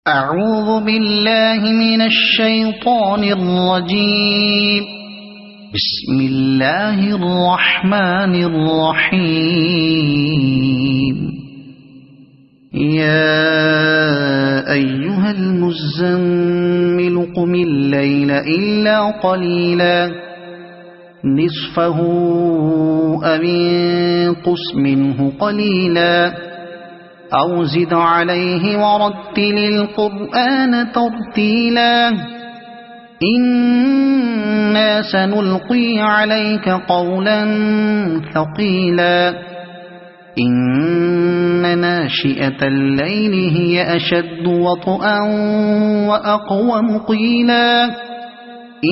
أعوذ بالله من الشيطان الرجيم. بسم الله الرحمن الرحيم. يا أيها المزمل قم الليل إلا قليلا نصفه أو انقص منه قليلا أو زد عليه ورتل القرآن ترتيلا إنا سنلقي عليك قولا ثقيلا إن ناشئة الليل هي أشد وطئا وأقوم قيلا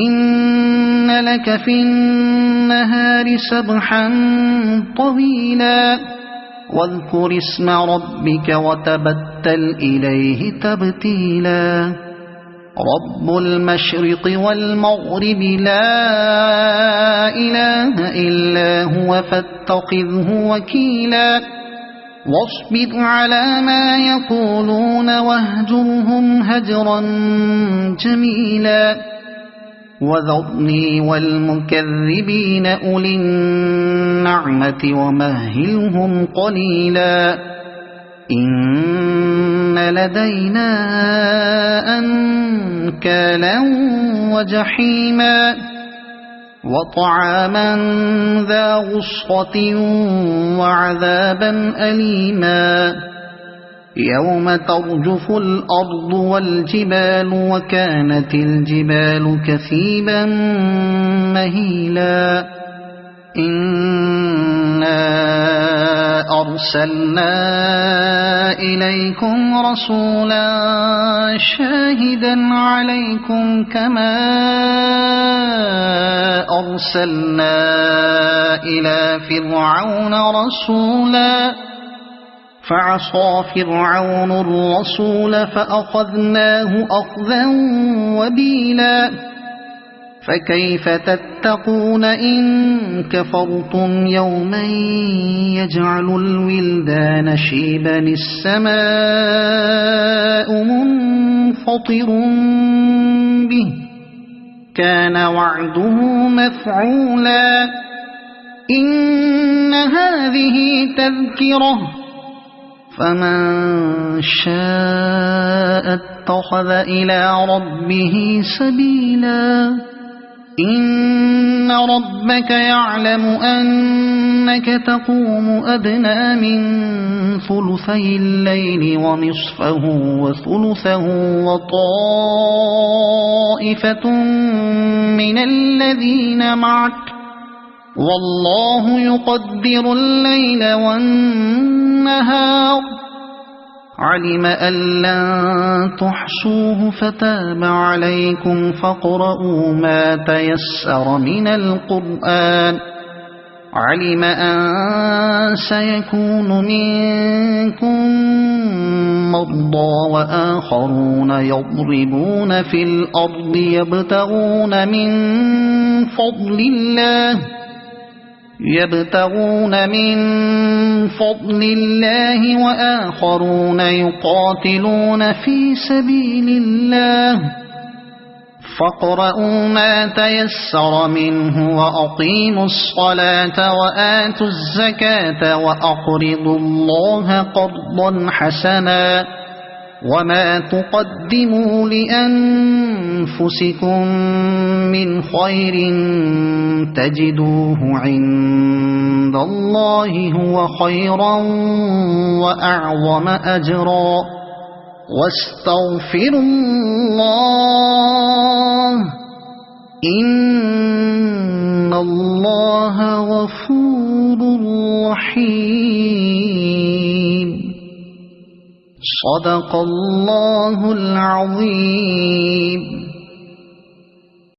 إن لك في النهار سبحا طويلا واذكر اسم ربك وتبتل إليه تبتيلا رب المشرق والمغرب لا إله إلا هو فاتخذه وكيلا واصبر على ما يقولون واهجرهم هجرا جميلا وذرني والمكذبين أولي النعمة ومهلهم قليلا إن لدينا أنكالا وجحيما وطعاما ذا غصة وعذابا أليما يوم ترجف الأرض والجبال وكانت الجبال كثيبا مهيلا إنا أرسلنا إليكم رسولا شاهدا عليكم كما أرسلنا إلى فرعون رسولا فعصى فرعون الرسول فأخذناه أخذا وبيلا فكيف تتقون إن كفرتم يوما يجعل الولدان شيبا السماء منفطر به كان وعده مفعولا إن هذه تذكرة فمن شاء اتخذ إلى ربه سبيلا إن ربك يعلم أنك تقوم أدنى من ثلثي الليل ونصفه وثلثه وطائفة من الذين معك والله يقدر الليل والنهار علم أن لن تحصوه فتاب عليكم فاقرؤوا ما تيسر من القرآن علم أن سيكون منكم مرضى وآخرون يضربون في الأرض يبتغون من فضل الله وآخرون يقاتلون في سبيل الله فاقرؤوا ما تيسر منه وأقيموا الصلاة وآتوا الزكاة وأقرضوا الله قرضا حسنا وما تقدموا لأنفسكم من خير تجدوه عند الله هو خيرا وأعظم أجرا واستغفروا الله إن الله غفور رحيم. صدق الله العظيم.